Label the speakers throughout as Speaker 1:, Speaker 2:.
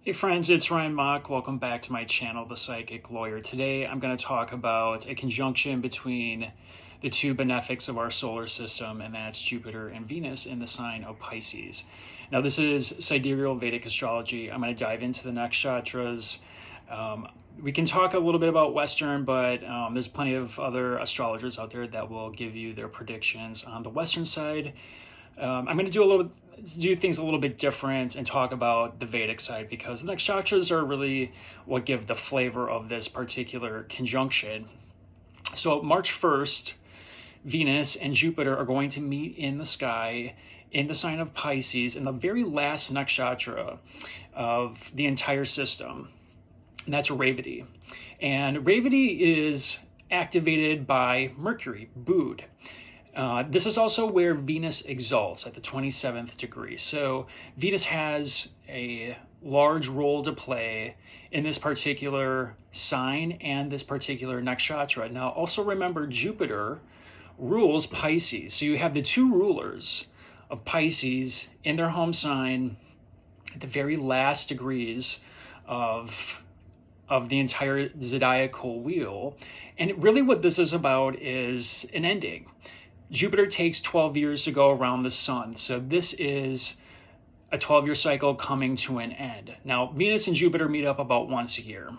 Speaker 1: Hey friends, it's Ryan Mock. Welcome back to my channel, The Psychic Lawyer. Today I'm going to talk about a conjunction between the two benefics of our solar system, and that's Jupiter and Venus in the sign of Pisces. Now this is sidereal Vedic astrology. I'm going to dive into the nakshatras. We can talk a little bit about Western, but there's plenty of other astrologers out there that will give you their predictions on the Western side. I'm going to do things a little bit different and talk about the Vedic side, because the nakshatras are really what give the flavor of this particular conjunction. So March 1st, Venus and Jupiter are going to meet in the sky in the sign of Pisces in the very last nakshatra of the entire system. And that's Revati. And Revati is activated by Mercury, Bud. This is also where Venus exalts at the 27th degree. So Venus has a large role to play in this particular sign and this particular nakshatra. Now, also remember, Jupiter rules Pisces. So you have the two rulers of Pisces in their home sign at the very last degrees of the entire zodiacal wheel. And really what this is about is an ending. Jupiter takes 12 years to go around the sun. So this is a 12-year cycle coming to an end. Now, Venus and Jupiter meet up about once a year.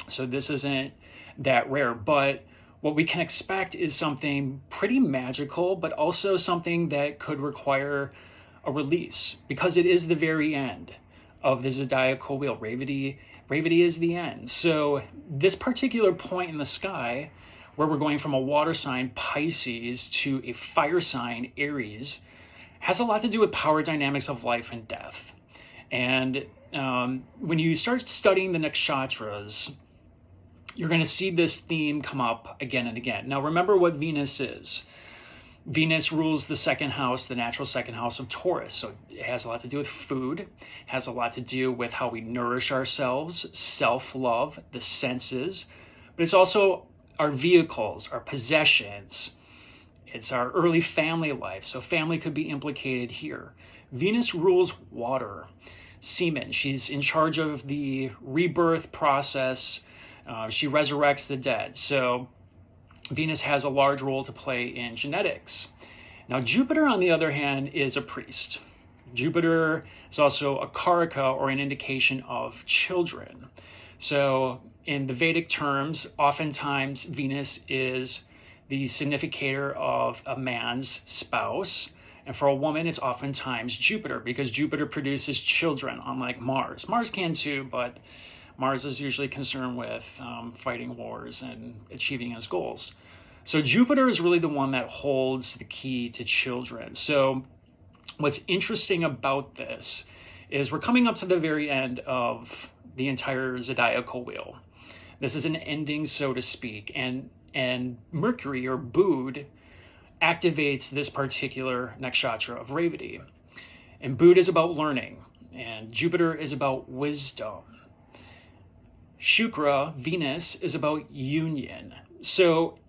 Speaker 1: So this isn't that rare, but what we can expect is something pretty magical, but also something that could require a release, because it is the very end of the zodiacal wheel. Revati is the end. So this particular point in the sky, where we're going from a water sign, Pisces, to a fire sign, Aries, has a lot to do with power dynamics of life and death. And when you start studying the nakshatras, you're going to see this theme come up again and again. Now, remember what Venus is. Venus rules the second house, the natural second house of Taurus. So it has a lot to do with food, has a lot to do with how we nourish ourselves, self-love, the senses, but it's also our vehicles, our possessions. It's our early family life. So family could be implicated here. Venus rules water, semen. She's in charge of the rebirth process. She resurrects the dead. So Venus has a large role to play in genetics. Now, Jupiter, on the other hand, is a priest. Jupiter is also a karaka, or an indication of children. So in the Vedic terms, oftentimes Venus is the significator of a man's spouse. And for a woman, it's oftentimes Jupiter, because Jupiter produces children, unlike Mars. Mars can too, but Mars is usually concerned with fighting wars and achieving his goals. So Jupiter is really the one that holds the key to children. So what's interesting about this is we're coming up to the very end of the entire zodiacal wheel. This is an ending, so to speak, and Mercury, or Bud, activates this particular nakshatra of Revati. And Bud is about learning, and Jupiter is about wisdom. Shukra, Venus, is about union. So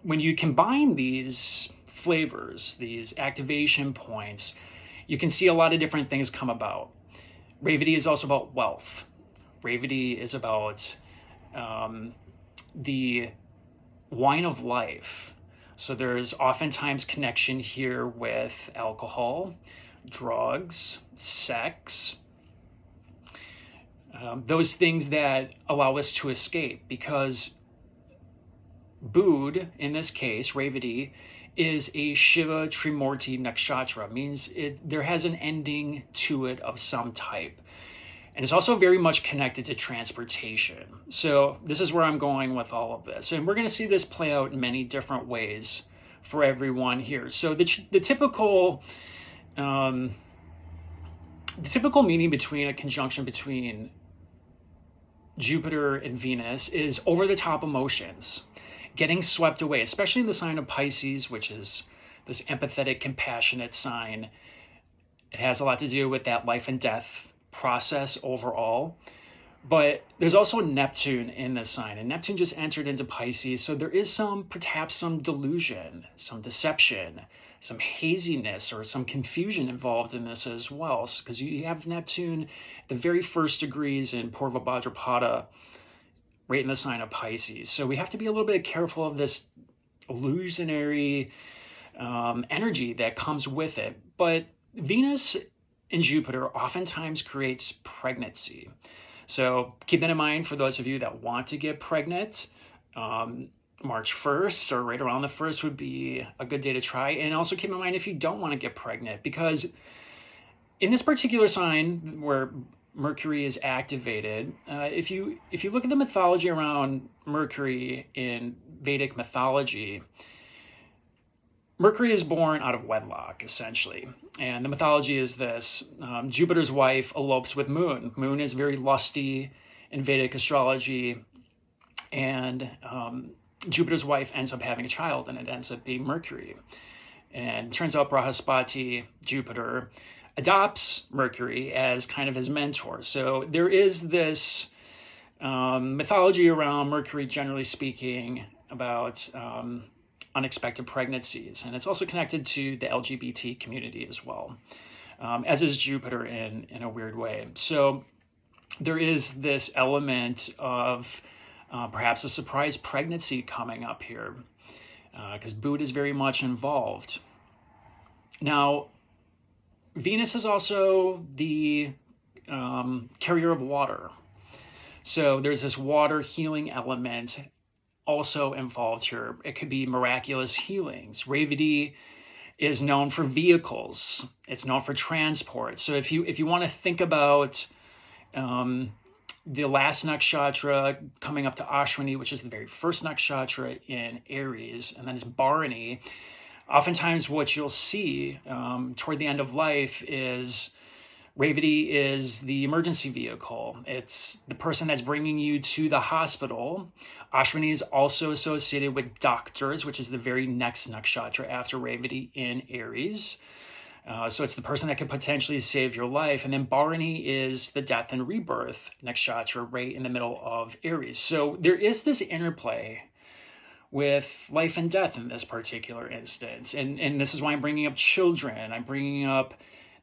Speaker 1: when you combine these flavors, these activation points, you can see a lot of different things come about. Revati is also about wealth. Revati is about the wine of life. So there's oftentimes connection here with alcohol, drugs, sex, those things that allow us to escape, because Bud, in this case, Revati, is a Shiva Trimurti nakshatra, means there has an ending to it of some type. And it's also very much connected to transportation. So this is where I'm going with all of this. And we're going to see this play out in many different ways for everyone here. So the typical meaning between a conjunction between Jupiter and Venus is over-the-top emotions, getting swept away, especially in the sign of Pisces, which is this empathetic, compassionate sign. It has a lot to do with that life and death process overall. But there's also Neptune in this sign, and Neptune just entered into Pisces. So there is perhaps some delusion, some deception, some haziness or some confusion involved in this as well, because you have Neptune, the very first degrees in Purva Bhadrapada, right in the sign of Pisces. So we have to be a little bit careful of this illusionary energy that comes with it. But Venus and Jupiter oftentimes creates pregnancy. So keep that in mind for those of you that want to get pregnant. March 1st or right around the 1st would be a good day to try. And also keep in mind if you don't want to get pregnant, because in this particular sign where Mercury is activated, if you look at the mythology around Mercury in Vedic mythology, Mercury is born out of wedlock, essentially. And the mythology is this. Jupiter's wife elopes with Moon. Moon is very lusty in Vedic astrology. And Jupiter's wife ends up having a child, and it ends up being Mercury. And it turns out Brahaspati, Jupiter, adopts Mercury as kind of his mentor. So there is this mythology around Mercury, generally speaking, about unexpected pregnancies. And it's also connected to the LGBT community as well, as is Jupiter in a weird way. So there is this element of perhaps a surprise pregnancy coming up here, because Buddha is very much involved. Now, Venus is also the carrier of water. So there's this water healing element also involved here. It could be miraculous healings. Revati is known for vehicles. It's known for transport. So if you want to think about the last nakshatra coming up to Ashwini, which is the very first nakshatra in Aries, and then it's Bharani, oftentimes what you'll see toward the end of life is Revati is the emergency vehicle. It's the person that's bringing you to the hospital. Ashwini is also associated with doctors, which is the very next nakshatra after Revati in Aries. So it's the person that could potentially save your life. And then Bharani is the death and rebirth nakshatra right in the middle of Aries. So there is this interplay with life and death in this particular instance. And this is why I'm bringing up children. I'm bringing up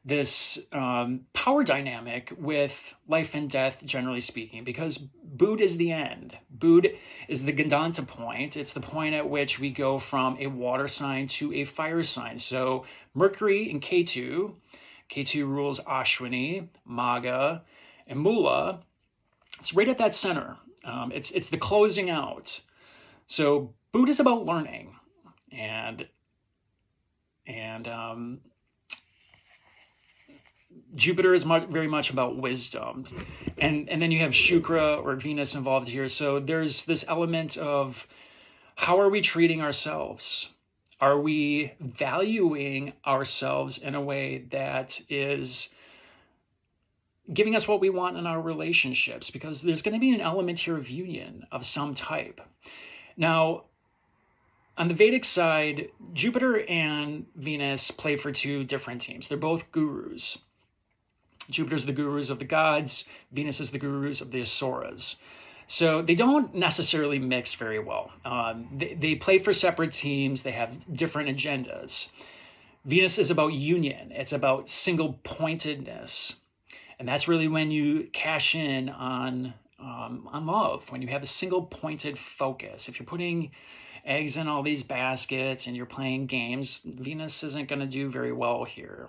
Speaker 1: this power dynamic with life and death, generally speaking, because Bud is the end. Bud is the Gandanta point. It's the point at which we go from a water sign to a fire sign. So Mercury in Ketu rules Ashwini, Magha, and Mula. It's right at that center. It's the closing out. So Bud is about learning, and Jupiter is very much about wisdom. And then you have Shukra or Venus involved here. So there's this element of how are we treating ourselves? Are we valuing ourselves in a way that is giving us what we want in our relationships? Because there's going to be an element here of union of some type. Now, on the Vedic side, Jupiter and Venus play for two different teams. They're both gurus. Jupiter's the gurus of the gods. Venus is the gurus of the asuras. So they don't necessarily mix very well. They play for separate teams. They have different agendas. Venus is about union. It's about single-pointedness. And that's really when you cash in on love, when you have a single-pointed focus. If you're putting eggs in all these baskets and you're playing games, Venus isn't going to do very well here.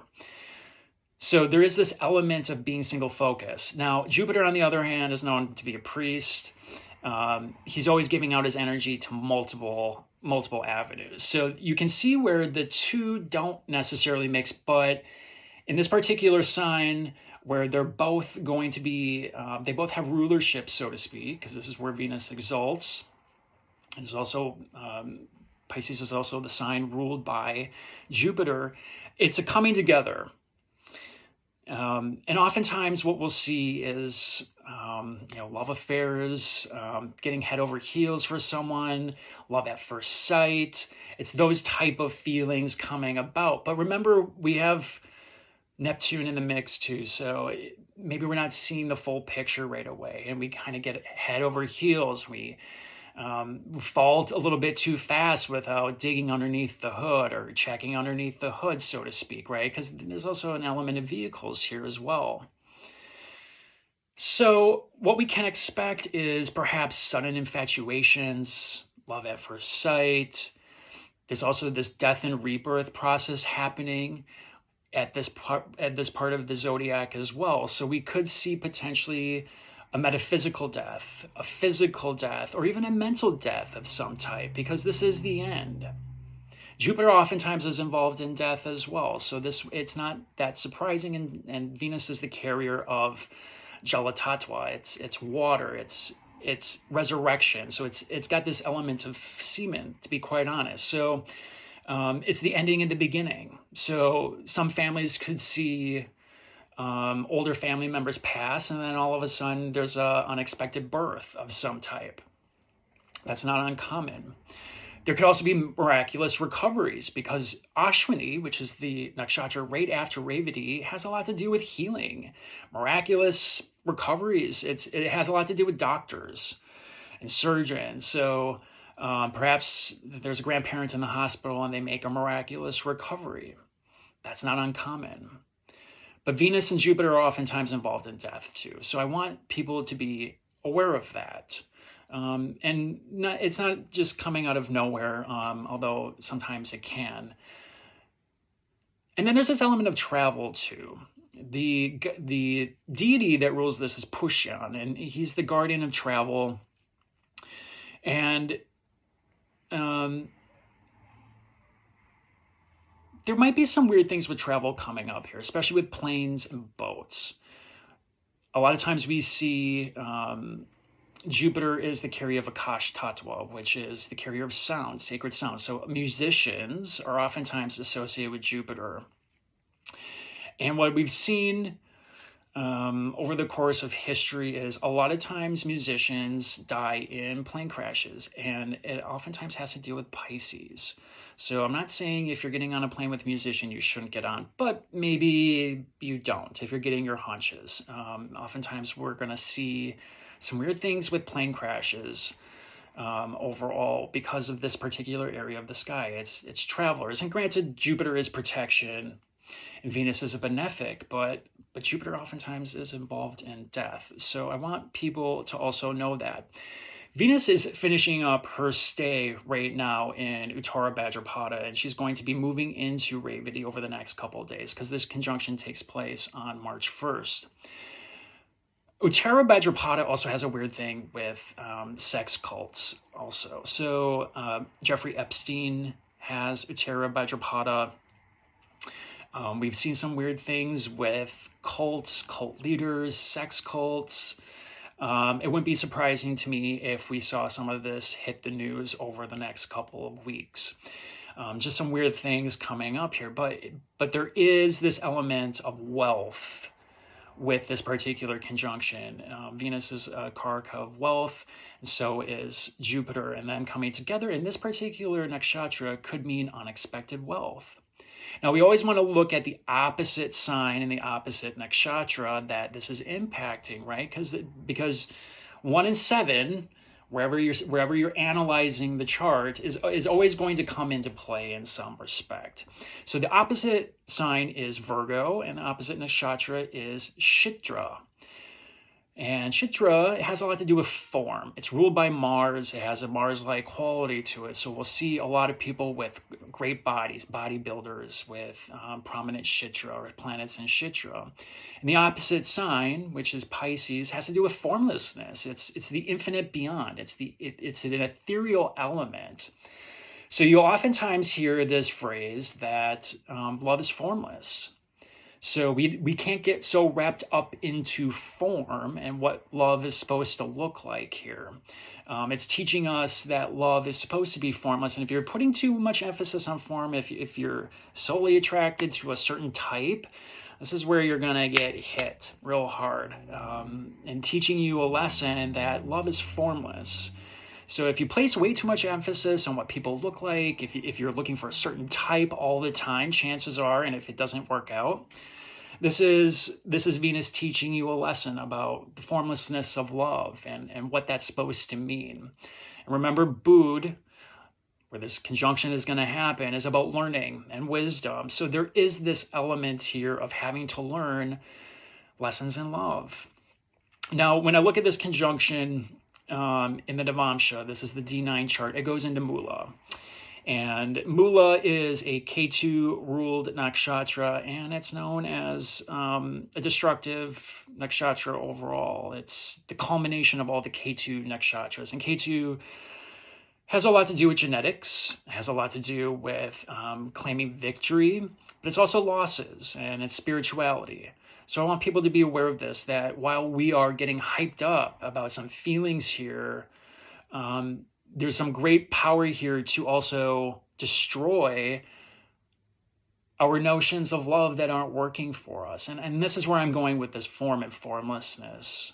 Speaker 1: So there is this element of being single-focused. Now, Jupiter, on the other hand, is known to be a priest. He's always giving out his energy to multiple avenues. So you can see where the two don't necessarily mix, but in this particular sign where they're both going to be, they both have rulership, so to speak, because this is where Venus exalts. It's also, Pisces is also the sign ruled by Jupiter. It's a coming together. And oftentimes what we'll see is, love affairs, getting head over heels for someone, love at first sight. It's those type of feelings coming about. But remember, we have Neptune in the mix too. So maybe we're not seeing the full picture right away, and we kind of get head over heels. We fall a little bit too fast without digging underneath the hood or checking underneath the hood, so to speak, right? Because there's also an element of vehicles here as well. So what we can expect is perhaps sudden infatuations, love at first sight. There's also this death and rebirth process happening at this part of the zodiac as well. So we could see potentially a metaphysical death, a physical death, or even a mental death of some type, because this is the end. Jupiter oftentimes is involved in death as well. So it's not that surprising, and Venus is the carrier of Jala Tattva. It's water, it's resurrection. So it's got this element of semen, to be quite honest. So it's the ending and the beginning. So some families could see older family members pass, and then all of a sudden there's an unexpected birth of some type. That's not uncommon. There could also be miraculous recoveries, because Ashwini, which is the nakshatra right after Revati, has a lot to do with healing, miraculous recoveries. It has a lot to do with doctors and surgeons. So perhaps there's a grandparent in the hospital and they make a miraculous recovery. That's not uncommon. But Venus and Jupiter are oftentimes involved in death too. So I want people to be aware of that. It's not just coming out of nowhere, although sometimes it can. And then there's this element of travel too. The deity that rules this is Pushyan, and he's the guardian of travel. And there might be some weird things with travel coming up here, especially with planes and boats. A lot of times we see Jupiter is the carrier of Akash Tattva, which is the carrier of sound, sacred sound. So musicians are oftentimes associated with Jupiter. And what we've seen over the course of history is a lot of times musicians die in plane crashes, and it oftentimes has to deal with Pisces. So I'm not saying if you're getting on a plane with a musician, you shouldn't get on, but maybe you don't if you're getting your hunches. Oftentimes we're going to see some weird things with plane crashes overall because of this particular area of the sky. It's travelers, and granted, Jupiter is protection and Venus is a benefic, but Jupiter oftentimes is involved in death. So I want people to also know that. Venus is finishing up her stay right now in Uttara Bhadrapada, and she's going to be moving into Revati over the next couple of days, because this conjunction takes place on March 1st. Uttara Bhadrapada also has a weird thing with sex cults also. So Jeffrey Epstein has Uttara Bhadrapada. We've seen some weird things with cults, cult leaders, sex cults. It wouldn't be surprising to me if we saw some of this hit the news over the next couple of weeks. Just some weird things coming up here. But there is this element of wealth with this particular conjunction. Venus is a karaka of wealth, and so is Jupiter. And then coming together in this particular nakshatra could mean unexpected wealth. Now, we always want to look at the opposite sign and the opposite nakshatra that this is impacting, right? Because 1 in 7, wherever you're analyzing the chart, is always going to come into play in some respect. So the opposite sign is Virgo, and the opposite nakshatra is Shitra. And Shitra has a lot to do with form. It's ruled by Mars. It has a Mars-like quality to it. So we'll see a lot of people with great bodies, bodybuilders with prominent Shitra or planets in Shitra. And the opposite sign, which is Pisces, has to do with formlessness. It's the infinite beyond. It's an ethereal element. So you'll oftentimes hear this phrase that love is formless. So we can't get so wrapped up into form and what love is supposed to look like here. It's teaching us that love is supposed to be formless. And if you're putting too much emphasis on form, if you're solely attracted to a certain type, this is where you're going to get hit real hard. And teaching you a lesson that love is formless. So if you place way too much emphasis on what people look like, if you're looking for a certain type all the time, chances are, and if it doesn't work out, This is Venus teaching you a lesson about the formlessness of love and what that's supposed to mean. And remember, Bood, where this conjunction is going to happen, is about learning and wisdom. So there is this element here of having to learn lessons in love. Now, when I look at this conjunction in the Devamsha, this is the D9 chart, it goes into Mula. And Mula is a Ketu-ruled nakshatra, and it's known as a destructive nakshatra overall. It's the culmination of all the Ketu nakshatras. And Ketu has a lot to do with genetics, has a lot to do with claiming victory, but it's also losses and it's spirituality. So I want people to be aware of this, that while we are getting hyped up about some feelings here, there's some great power here to also destroy our notions of love that aren't working for us. And this is where I'm going with this form and formlessness.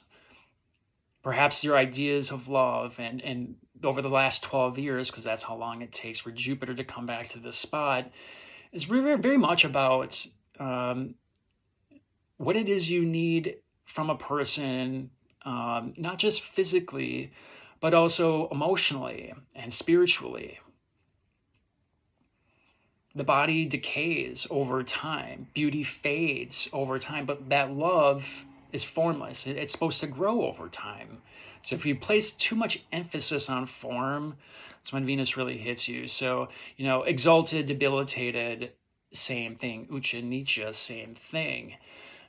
Speaker 1: Perhaps your ideas of love and over the last 12 years, because that's how long it takes for Jupiter to come back to this spot, is very, very much about what it is you need from a person, not just physically, but also emotionally and spiritually. The body decays over time. Beauty fades over time, but that love is formless. It's supposed to grow over time. So if you place too much emphasis on form, that's when Venus really hits you. So, exalted, debilitated, same thing. Ucha, Nietzsche, same thing.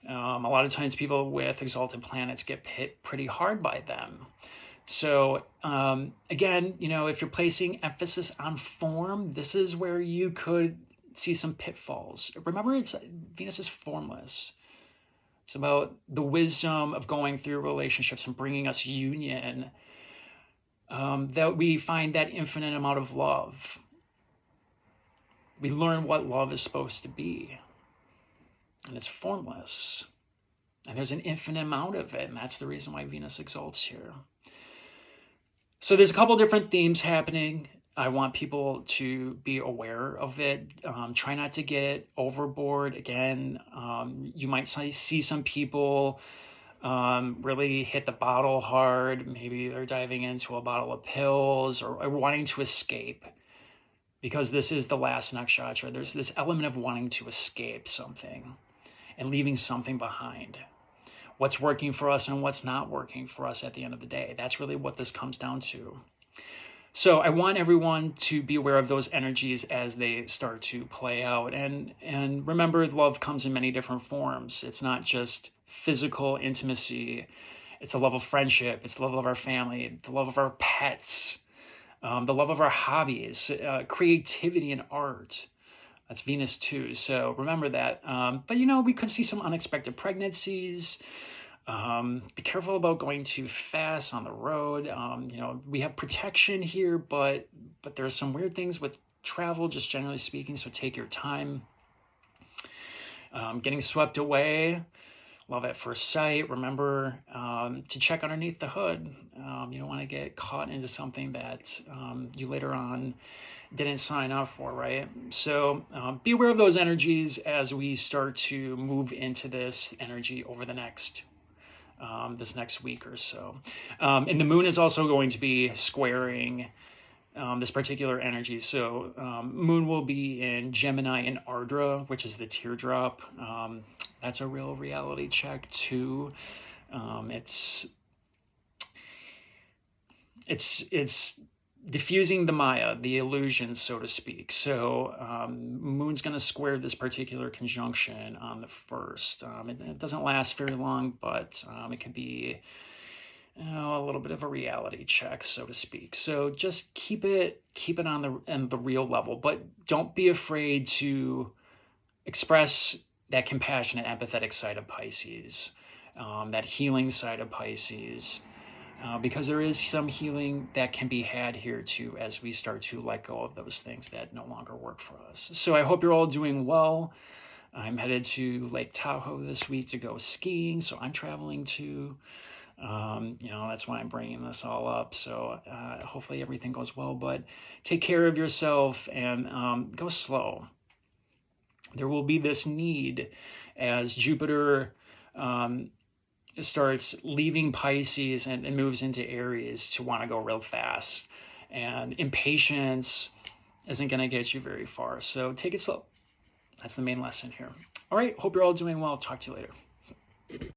Speaker 1: A lot of times people with exalted planets get hit pretty hard by them. So again, if you're placing emphasis on form, this is where you could see some pitfalls. Remember, Venus is formless. It's about the wisdom of going through relationships and bringing us union, that we find that infinite amount of love. We learn what love is supposed to be, and it's formless. And there's an infinite amount of it, and that's the reason why Venus exalts here. So there's a couple different themes happening. I want people to be aware of it. Try not to get overboard. Again, you might see some people really hit the bottle hard. Maybe they're diving into a bottle of pills or wanting to escape, because this is the last nakshatra. There's this element of wanting to escape something and leaving something behind. What's working for us and what's not working for us at the end of the day. That's really what this comes down to. So I want everyone to be aware of those energies as they start to play out. And remember, love comes in many different forms. It's not just physical intimacy. It's the love of friendship. It's the love of our family, the love of our pets, the love of our hobbies, creativity and art. That's Venus too. So remember that. But we could see some unexpected pregnancies. Be careful about going too fast on the road. We have protection here, but there's some weird things with travel, just generally speaking. So take your time. Getting swept away. Love at first sight. Remember to check underneath the hood. You don't want to get caught into something that you later on didn't sign up for, right? So be aware of those energies as we start to move into this energy over the next this next week or so. And the moon is also going to be squaring this particular energy. So moon will be in Gemini and Ardra, which is the teardrop. That's a real reality check too. It's diffusing the Maya, the illusion, so to speak. So moon's going to square this particular conjunction on the 1st. It doesn't last very long, but it could be a little bit of a reality check, so to speak. So just keep it on the real level, but don't be afraid to express that compassionate, empathetic side of Pisces, that healing side of Pisces. Because there is some healing that can be had here too as we start to let go of those things that no longer work for us. So I hope you're all doing well. I'm headed to Lake Tahoe this week to go skiing, so I'm traveling too. That's why I'm bringing this all up. So hopefully everything goes well, but take care of yourself and go slow. there will be this need as Jupiter starts leaving Pisces and moves into Aries to want to go real fast. And impatience isn't going to get you very far. So take it slow. That's the main lesson here. All right. Hope you're all doing well. Talk to you later.